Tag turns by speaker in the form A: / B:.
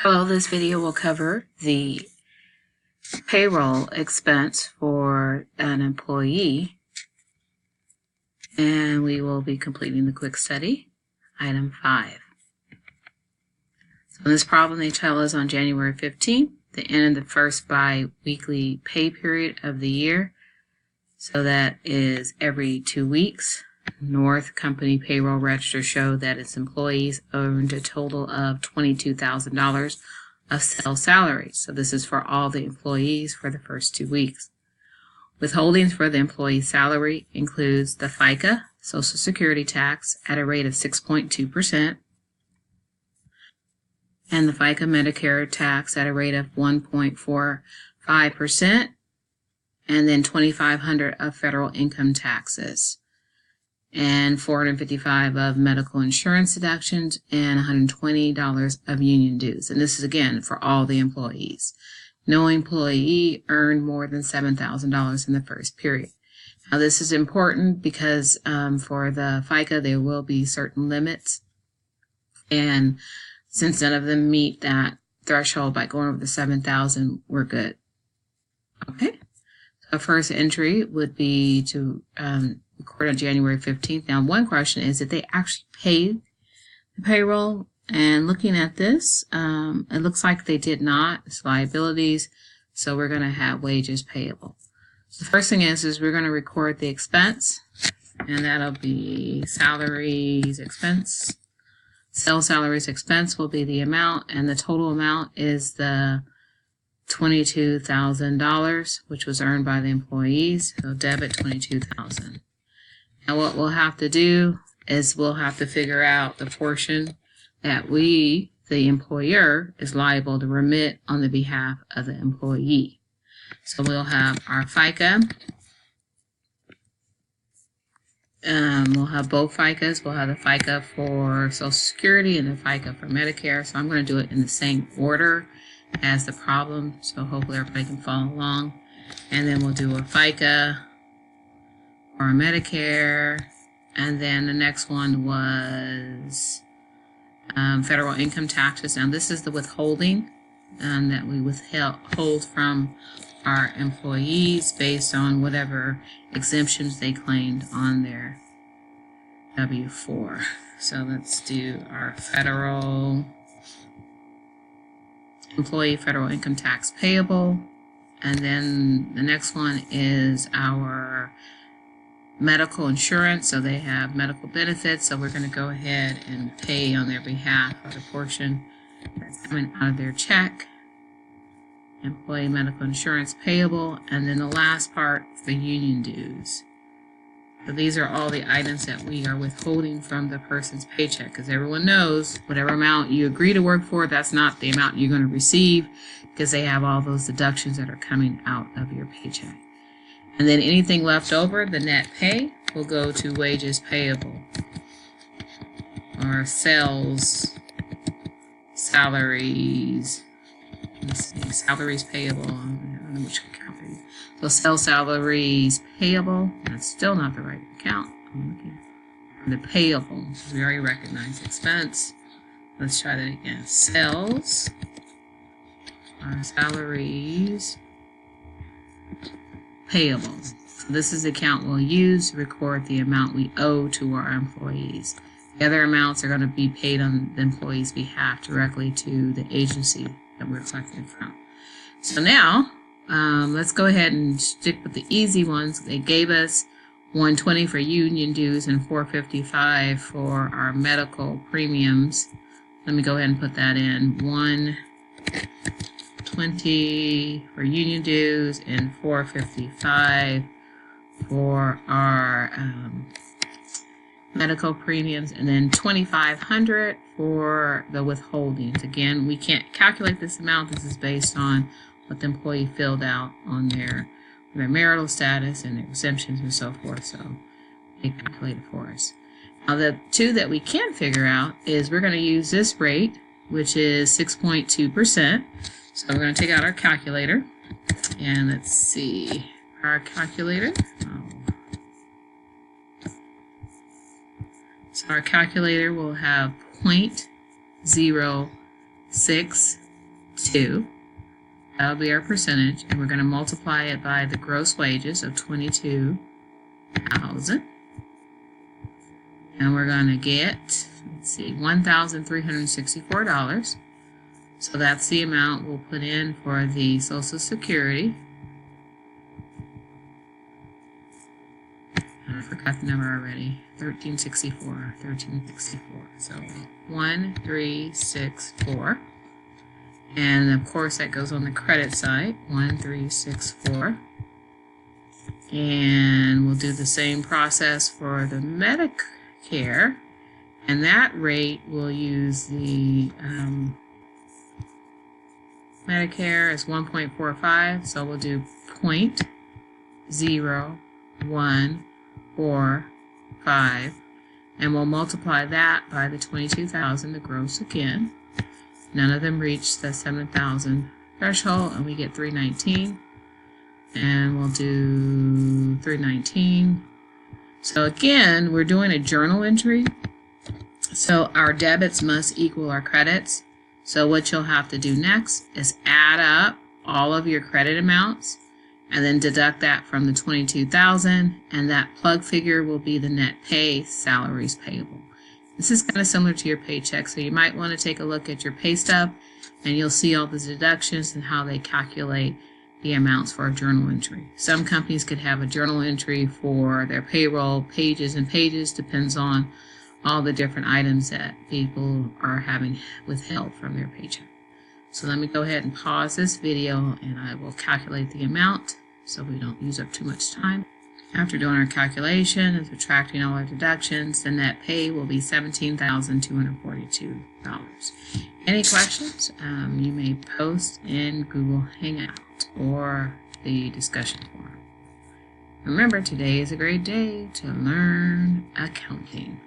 A: Well, this video will cover the payroll expense for an employee, and we will be completing the quick study, item 5. So in this problem, they tell us on January 15th, the end of the first bi-weekly pay period of the year. So that is every 2 weeks. North Company payroll register showed that its employees earned a total of $22,000 of sales salary. So this is for all the employees for the first 2 weeks. Withholdings for the employee salary includes the FICA, Social Security tax, at a rate of 6.2%, and the FICA Medicare tax at a rate of 1.45%, and then $2,500 of federal income taxes, and $455 of medical insurance deductions, and $120 of union dues. And this is, again, for all the employees. No employee earned more than $7,000 in the first period. Now, this is important because for the FICA, there will be certain limits. And since none of them meet that threshold by going over the $7,000, we're good. Okay. So first entry would be to record on January 15th. Now, one question is, did they actually pay the payroll? And looking at this, it looks like they did not. It's liabilities, so we're going to have wages payable. So the first thing is we're going to record the expense, and that'll be salaries expense. Sales salaries expense will be the amount, and the total amount is the $22,000, which was earned by the employees. So debit $22,000. Now what we'll have to do is we'll have to figure out the portion that we, the employer, is liable to remit on the behalf of the employee. So we'll have our FICA. We'll have both FICAs. We'll have the FICA for Social Security and the FICA for Medicare. So I'm going to do it in the same order as the problem, so hopefully everybody can follow along. And then we'll do a FICA or a Medicare, and then the next one was federal income taxes. Now this is the withholding that we withhold from our employees based on whatever exemptions they claimed on their W-4. So let's do our federal employee federal income tax payable, and then the next one is our medical insurance. So they have medical benefits, so we're going to go ahead and pay on their behalf for the portion that's coming out of their check. Employee medical insurance payable, and then the last part, the union dues. So these are all the items that we are withholding from the person's paycheck, because everyone knows whatever amount you agree to work for, that's not the amount you're going to receive, because they have all those deductions that are coming out of your paycheck. And then anything left over, the net pay, will go to wages payable, or sales, salaries. Let's see, salaries payable. I don't know which account it is. So sales salaries payable. That's still not the right account. I'm looking for the payable. We already recognize expense. Let's try that again. Sales, our salaries payable. So this is the account we'll use to record the amount we owe to our employees. The other amounts are going to be paid on the employee's behalf directly to the agency that we're collecting from. So now, let's go ahead and stick with the easy ones. They gave us $120 for union dues and $455 for our medical premiums. Let me go ahead and put that in. $120 for union dues and $455 for our medical premiums, and then $2,500 for the withholdings. Again, we can't calculate this amount. This is based on what the employee filled out on their marital status and their exemptions and so forth. So they calculate it for us. Now the two that we can figure out is we're going to use this rate, which is 6.2%. So we're going to take out our calculator, and let's see our calculator. So our calculator will have 0.06 2. That'll be our percentage, and we're going to multiply it by the gross wages of $22,000. And we're going to get, let's see, $1,364. So that's the amount we'll put in for the Social Security. I forgot the number already. 1364. So 1364. And of course that goes on the credit side. 1364. And we'll do the same process for the Medicare. And that rate will use the Medicare is 1.45, so we'll do 0.0145, and we'll multiply that by the 22,000, the gross again. None of them reach the 7,000 threshold, and we get 319, and we'll do 319. So again, we're doing a journal entry, so our debits must equal our credits. So what you'll have to do next is add up all of your credit amounts and then deduct that from the 22,000, and that plug figure will be the net pay, salaries payable. This is kind of similar to your paycheck, so you might want to take a look at your pay stub and you'll see all the deductions and how they calculate the amounts for a journal entry. Some companies could have a journal entry for their payroll, pages and pages, depends on all the different items that people are having withheld from their paycheck. So let me go ahead and pause this video and I will calculate the amount so we don't use up too much time. After doing our calculation and subtracting all our deductions, the net pay will be $17,242. Any questions? You may post in Google Hangout or the discussion forum. Remember, today is a great day to learn accounting.